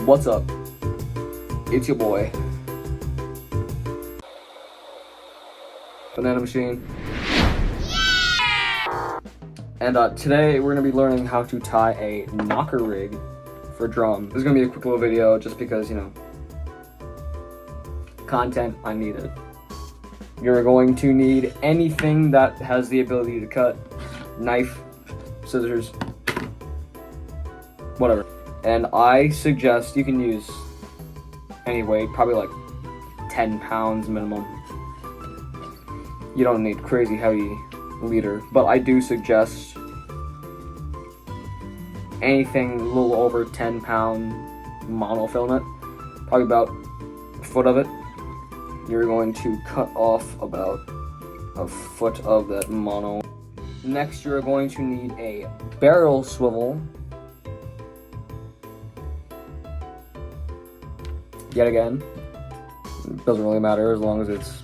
What's up? It's your boy, Banana Machine. And today we're going to be learning how to tie a knocker rig for drum. This is going to be a quick little video just because, you know, content, I need it. You're going to need anything that has the ability to cut. Knife, scissors, whatever. And I suggest you can use any weight, probably like 10 pounds minimum. You don't need crazy heavy leader, but I do suggest anything a little over 10 pound monofilament, probably about a foot of it. You're going to cut off about a foot of that mono. Next, you're going to need a barrel swivel. Yet again, it doesn't really matter as long as it's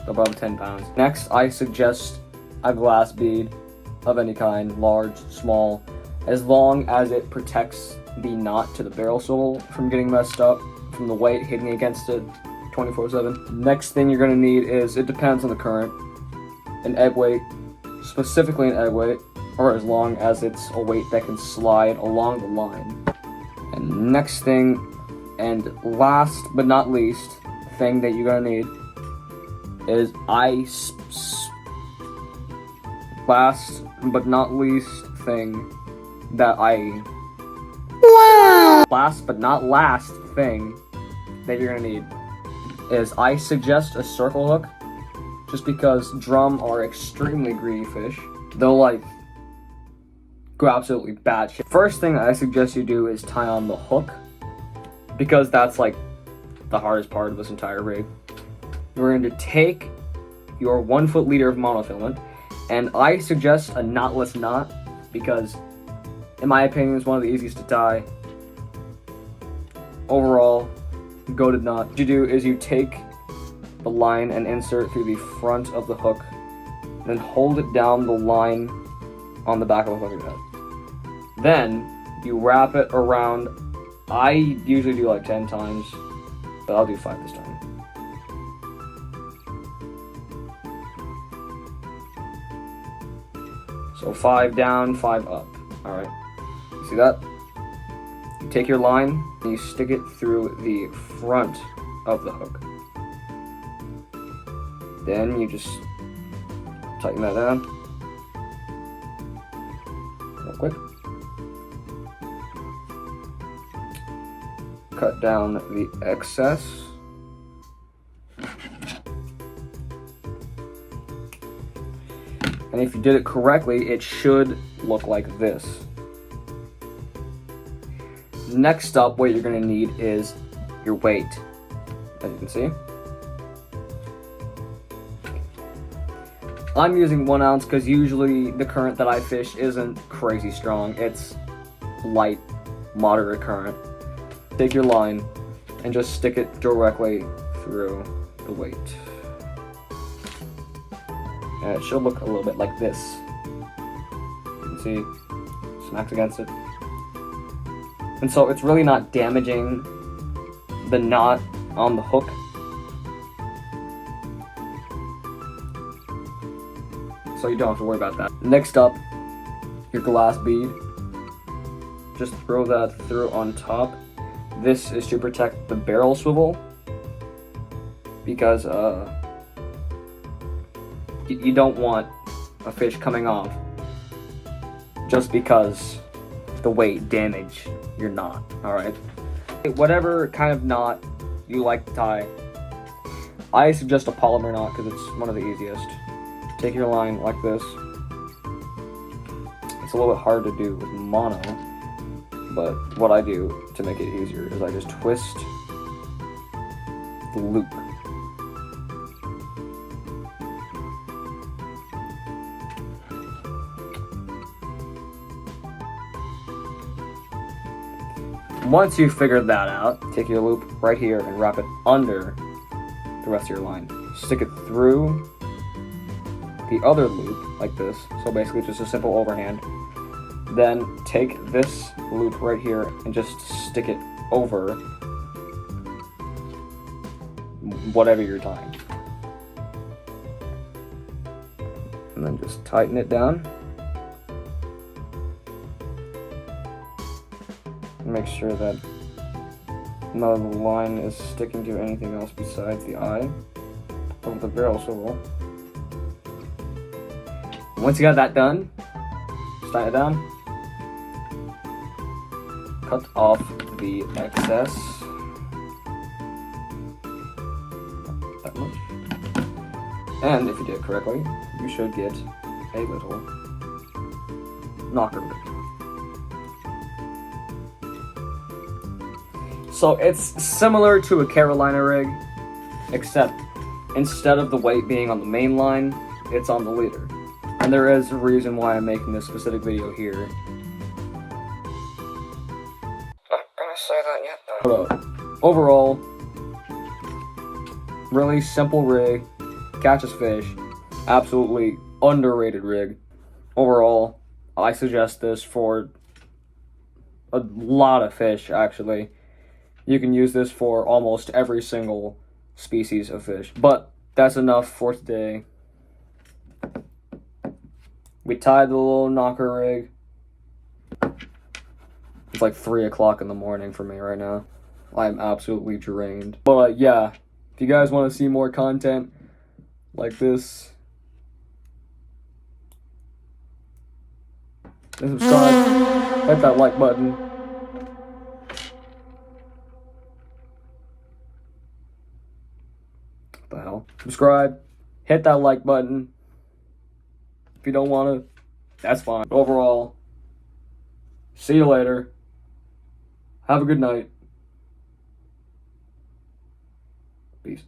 above 10 pounds. Next, I suggest a glass bead of any kind, large, small, as long as it protects the knot to the barrel swivel from getting messed up from the weight hitting against it 24/7. Next thing you're going to need is, it depends on the current, an egg weight, specifically an egg weight, or as long as it's a weight that can slide along the line. And next thing, and last but not least thing that you're gonna need is last but not least thing that you're gonna need is, I suggest a circle hook, just because drum are extremely greedy fish. They'll like go absolutely batshit. First thing I suggest you do is tie on the hook, because that's like the hardest part of this entire rig. You're going to take your 1 foot leader of monofilament, and I suggest a knotless knot, because in my opinion it's one of the easiest to tie. Overall, goated knot. What you do is you take the line and insert through the front of the hook, then hold it down the line on the back of the hook again. Then you wrap it around. I usually do like 10 times, but I'll do 5 this time. So 5 down, 5 up. Alright, you see that? You take your line and you stick it through the front of the hook. Then you just tighten that down real quick. Cut down the excess. And if you did it correctly, it should look like this. Next up, what you're going to need is your weight, as you can see. I'm using 1 ounce because usually the current that I fish isn't crazy strong. It's light, moderate current. Take your line and just stick it directly through the weight. And it should look a little bit like this. You can see, smacks against it. And so it's really not damaging the knot on the hook. So you don't have to worry about that. Next up, your glass bead. Just throw that through on top. This is to protect the barrel swivel, because you don't want a fish coming off just because the weight damage your knot. Alright, whatever kind of knot you like to tie, I suggest a polymer knot because it's one of the easiest. Take your line like this. It's a little bit hard to do with mono, but what I do to make it easier is I just twist the loop. Once you've figured that out, take your loop right here and wrap it under the rest of your line. Stick it through the other loop like this, so basically just a simple overhand. Then take this loop right here and just stick it over whatever you're tying. And then just tighten it down. Make sure that none of the line is sticking to anything else besides the eye of the barrel swivel. Once you got that done, just tighten it down. Cut off the excess. Not that much. And if you did it correctly, you should get a little knocker rig. So it's similar to a Carolina rig, except instead of the weight being on the main line, it's on the leader. And there is a reason why I'm making this specific video here. Not gonna say that yet, though. But overall, really simple rig, catches fish, absolutely underrated rig. Overall, I suggest this for a lot of fish, actually. You can use this for almost every single species of fish. But that's enough for today. We tied the little knocker rig. It's like 3 o'clock in the morning for me right now. I'm absolutely drained. But yeah, if you guys want to see more content like this, then subscribe, hit that like button. What the hell? Subscribe, hit that like button. If you don't want to, that's fine. Overall, see you later. Have a good night. Peace.